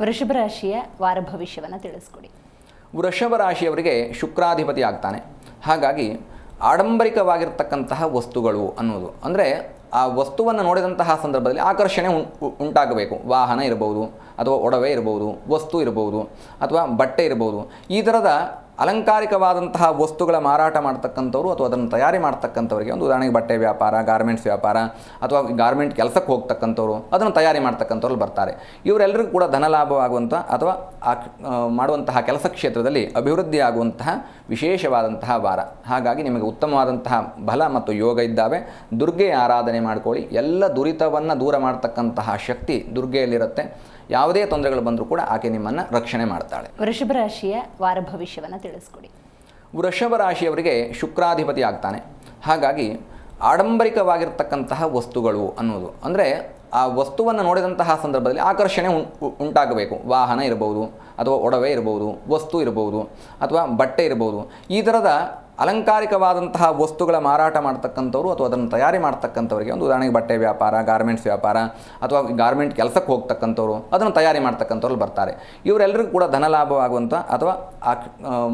ವೃಷಭ ರಾಶಿಯ ವಾರ ಭವಿಷ್ಯವನ್ನು ತಿಳಿಸ್ಕೊಡಿ. ವೃಷಭ ರಾಶಿಯವರಿಗೆ ಶುಕ್ರಾಧಿಪತಿ ಆಗ್ತಾನೆ. ಹಾಗಾಗಿ ಆಡಂಬರಿಕವಾಗಿರ್ತಕ್ಕಂತಹ ವಸ್ತುಗಳು ಅನ್ನೋದು ಅಂದರೆ ಆ ವಸ್ತುವನ್ನು ನೋಡಿದಂತಹ ಸಂದರ್ಭದಲ್ಲಿ ಆಕರ್ಷಣೆ ಉಂಟಾಗಬೇಕು. ವಾಹನ ಇರಬಹುದು, ಅಥವಾ ಒಡವೆ ಇರಬಹುದು, ವಸ್ತು ಇರಬಹುದು, ಅಥವಾ ಬಟ್ಟೆ ಇರಬಹುದು. ಈ ಥರದ ಅಲಂಕಾರಿಕವಾದಂತಹ ವಸ್ತುಗಳ ಮಾರಾಟ ಮಾಡ್ತಕ್ಕಂಥವ್ರು ಅಥವಾ ಅದನ್ನು ತಯಾರಿ ಮಾಡ್ತಕ್ಕಂಥವ್ರಿಗೆ, ಒಂದು ಉದಾಹರಣೆಗೆ ಬಟ್ಟೆ ವ್ಯಾಪಾರ, ಗಾರ್ಮೆಂಟ್ಸ್ ವ್ಯಾಪಾರ, ಅಥವಾ ಗಾರ್ಮೆಂಟ್ ಕೆಲಸಕ್ಕೆ ಹೋಗ್ತಕ್ಕಂಥವ್ರು, ಅದನ್ನು ತಯಾರಿ ಮಾಡ್ತಕ್ಕಂಥವ್ರು ಬರ್ತಾರೆ. ಇವರೆಲ್ಲರಿಗೂ ಕೂಡ ಧನಲಾಭವಾಗುವಂಥ ಅಥವಾ ಮಾಡುವಂತಹ ಕೆಲಸ ಕ್ಷೇತ್ರದಲ್ಲಿ ಅಭಿವೃದ್ಧಿ ಆಗುವಂತಹ ವಿಶೇಷವಾದಂತಹ ವಾರ. ಹಾಗಾಗಿ ನಿಮಗೆ ಉತ್ತಮವಾದಂತಹ ಬಲ ಮತ್ತು ಯೋಗ ಇದ್ದಾವೆ. ದುರ್ಗೆಯ ಆರಾಧನೆ ಮಾಡಿಕೊಳ್ಳಿ. ಎಲ್ಲ ದುರಿತವನ್ನು ದೂರ ಮಾಡ್ತಕ್ಕಂತಹ ಶಕ್ತಿ ದುರ್ಗೆಯಲ್ಲಿರುತ್ತೆ. ಯಾವುದೇ ತೊಂದರೆಗಳು ಬಂದರೂ ಕೂಡ ಆಕೆ ನಿಮ್ಮನ್ನು ರಕ್ಷಣೆ ಮಾಡ್ತಾಳೆ. ವೃಷಭ ರಾಶಿಯ ವಾರ ಭವಿಷ್ಯವನ್ನು ತಿಳಿಸ್ಕೊಡಿ. ವೃಷಭ ರಾಶಿಯವರಿಗೆ ಶುಕ್ರಾಧಿಪತಿ ಆಗ್ತಾನೆ. ಹಾಗಾಗಿ ಆಡಂಬರಿಕವಾಗಿರ್ತಕ್ಕಂತಹ ವಸ್ತುಗಳು ಅನ್ನೋದು ಅಂದರೆ ಆ ವಸ್ತುವನ್ನು ನೋಡಿದಂತಹ ಸಂದರ್ಭದಲ್ಲಿ ಆಕರ್ಷಣೆ ಉಂಟಾಗಬೇಕು. ವಾಹನ ಇರಬಹುದು, ಅಥವಾ ಒಡವೆ ಇರಬಹುದು, ವಸ್ತು ಇರಬಹುದು, ಅಥವಾ ಬಟ್ಟೆ ಇರಬಹುದು. ಈ ಥರದ ಅಲಂಕಾರಿಕವಾದಂತಹ ವಸ್ತುಗಳ ಮಾರಾಟ ಮಾಡ್ತಕ್ಕಂಥವ್ರು ಅಥವಾ ಅದನ್ನು ತಯಾರಿ ಮಾಡ್ತಕ್ಕಂಥವ್ರಿಗೆ, ಒಂದು ಉದಾಹರಣೆಗೆ ಬಟ್ಟೆ ವ್ಯಾಪಾರ, ಗಾರ್ಮೆಂಟ್ಸ್ ವ್ಯಾಪಾರ, ಅಥವಾ ಗಾರ್ಮೆಂಟ್ ಕೆಲಸಕ್ಕೆ ಹೋಗ್ತಕ್ಕಂಥವ್ರು, ಅದನ್ನು ತಯಾರಿ ಮಾಡ್ತಕ್ಕಂಥವ್ರು ಬರ್ತಾರೆ. ಇವರೆಲ್ಲರಿಗೂ ಕೂಡ ಧನಲಾಭವಾಗುವಂಥ ಅಥವಾ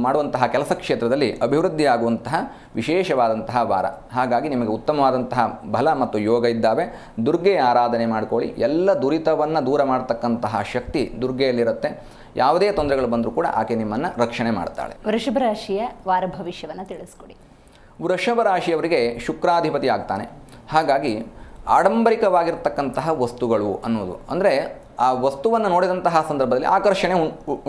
ಮಾಡುವಂತಹ ಕೆಲಸ ಕ್ಷೇತ್ರದಲ್ಲಿ ಅಭಿವೃದ್ಧಿ ಆಗುವಂತಹ ವಿಶೇಷವಾದಂತಹ ವಾರ. ಹಾಗಾಗಿ ನಿಮಗೆ ಉತ್ತಮವಾದಂತಹ ಬಲ ಮತ್ತು ಯೋಗ ಇದ್ದಾವೆ. ದುರ್ಗೆಯ ಆರಾಧನೆ ಮಾಡಿಕೊಳ್ಳಿ. ಎಲ್ಲ ದುರಿತವನ್ನು ದೂರ ಮಾಡ್ತಕ್ಕಂತಹ ಶಕ್ತಿ ದುರ್ಗೆಯಲ್ಲಿರುತ್ತೆ. ಯಾವುದೇ ತೊಂದರೆಗಳು ಬಂದರೂ ಕೂಡ ಆಕೆ ನಿಮ್ಮನ್ನು ರಕ್ಷಣೆ ಮಾಡ್ತಾಳೆ. ವೃಷಭ ರಾಶಿಯ ವಾರ ಭವಿಷ್ಯವನ್ನು ತಿಳಿಸ್ಕೊಡಿ. ವೃಷಭ ರಾಶಿಯವರಿಗೆ ಶುಕ್ರಾಧಿಪತಿ ಆಗ್ತಾನೆ. ಹಾಗಾಗಿ ಆಡಂಬರಿಕವಾಗಿರ್ತಕ್ಕಂತಹ ವಸ್ತುಗಳು ಅನ್ನೋದು ಅಂದರೆ ಆ ವಸ್ತುವನ್ನು ನೋಡಿದಂತಹ ಸಂದರ್ಭದಲ್ಲಿ ಆಕರ್ಷಣೆ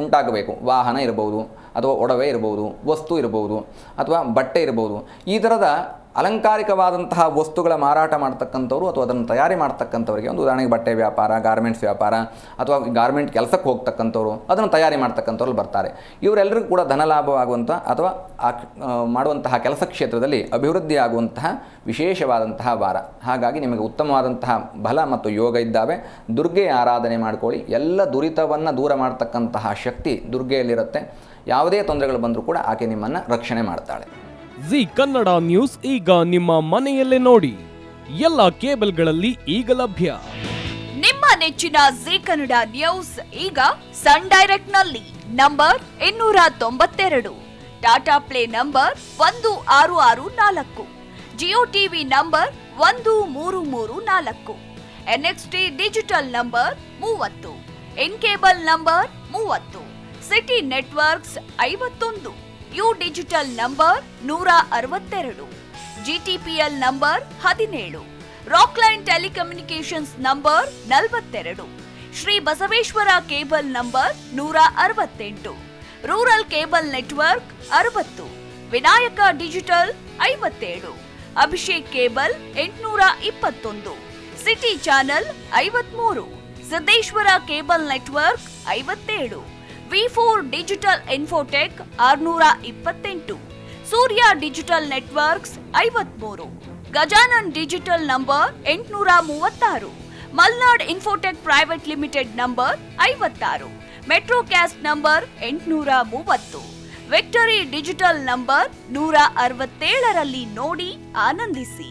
ಉಂಟಾಗಬೇಕು. ವಾಹನ ಇರಬಹುದು, ಅಥವಾ ಒಡವೆ ಇರಬಹುದು, ವಸ್ತು ಇರಬಹುದು, ಅಥವಾ ಬಟ್ಟೆ ಇರಬಹುದು. ಈ ಥರದ ಅಲಂಕಾರಿಕವಾದಂತಹ ವಸ್ತುಗಳ ಮಾರಾಟ ಮಾಡ್ತಕ್ಕಂಥವ್ರು ಅಥವಾ ಅದನ್ನು ತಯಾರಿ ಮಾಡ್ತಕ್ಕಂಥವ್ರಿಗೆ, ಒಂದು ಉದಾಹರಣೆಗೆ ಬಟ್ಟೆ ವ್ಯಾಪಾರ, ಗಾರ್ಮೆಂಟ್ಸ್ ವ್ಯಾಪಾರ, ಅಥವಾ ಗಾರ್ಮೆಂಟ್ ಕೆಲಸಕ್ಕೆ ಹೋಗ್ತಕ್ಕಂಥವ್ರು, ಅದನ್ನು ತಯಾರಿ ಮಾಡ್ತಕ್ಕಂಥವ್ರು ಬರ್ತಾರೆ. ಇವರೆಲ್ಲರಿಗೂ ಕೂಡ ಧನಲಾಭವಾಗುವಂಥ ಅಥವಾ ಮಾಡುವಂತಹ ಕೆಲಸ ಕ್ಷೇತ್ರದಲ್ಲಿ ಅಭಿವೃದ್ಧಿ ಆಗುವಂತಹ ವಿಶೇಷವಾದಂತಹ ವಾರ. ಹಾಗಾಗಿ ನಿಮಗೆ ಉತ್ತಮವಾದಂತಹ ಬಲ ಮತ್ತು ಯೋಗ ಇದ್ದಾವೆ. ದುರ್ಗೆಯ ಆರಾಧನೆ ಮಾಡಿಕೊಳ್ಳಿ. ಎಲ್ಲ ದುರಿತವನ್ನು ದೂರ ಮಾಡ್ತಕ್ಕಂತಹ ಶಕ್ತಿ ದುರ್ಗೆಯಲ್ಲಿರುತ್ತೆ. ಯಾವುದೇ ತೊಂದರೆಗಳು ಬಂದರೂ ಕೂಡ ಆಕೆ ನಿಮ್ಮನ್ನು ರಕ್ಷಣೆ ಮಾಡ್ತಾಳೆ. ಜಿ ಕನ್ನಡ ನ್ಯೂಸ್ ಈಗ ನಿಮ್ಮ ಮನೆಯಲ್ಲೇ ನೋಡಿ. ಎಲ್ಲ ಕೇಬಲ್ಗಳಲ್ಲಿ ಈಗ ಲಭ್ಯ. ನಿಮ್ಮ ನೆಚ್ಚಿನ ಜಿ ಕನ್ನಡ ನ್ಯೂಸ್ ಈಗ ಸನ್ ಡೈರೆಕ್ಟ್ ನಲ್ಲಿ number 292, Tata play number 1664, Jio TV number 1334, NXT digital number 30, N cable number 30, city networks 51, U digital number 162, GTPL number 17, Rockline telecommunications number 42, Shri Basaveshwara cable number 168, rural cable network 60, Vinayaka digital 57, Abhishek cable 821, city channel 53, Siddeshwara cable network 57, V4 digital Infotech 628, ಸೂರ್ಯ digital networks 53, Gajanan digital number 836, Malnad infotech private limited number 56, metrocast number 830, victory digital number 167ರಲ್ಲಿ ನೋಡಿ ಆನಂದಿಸಿ.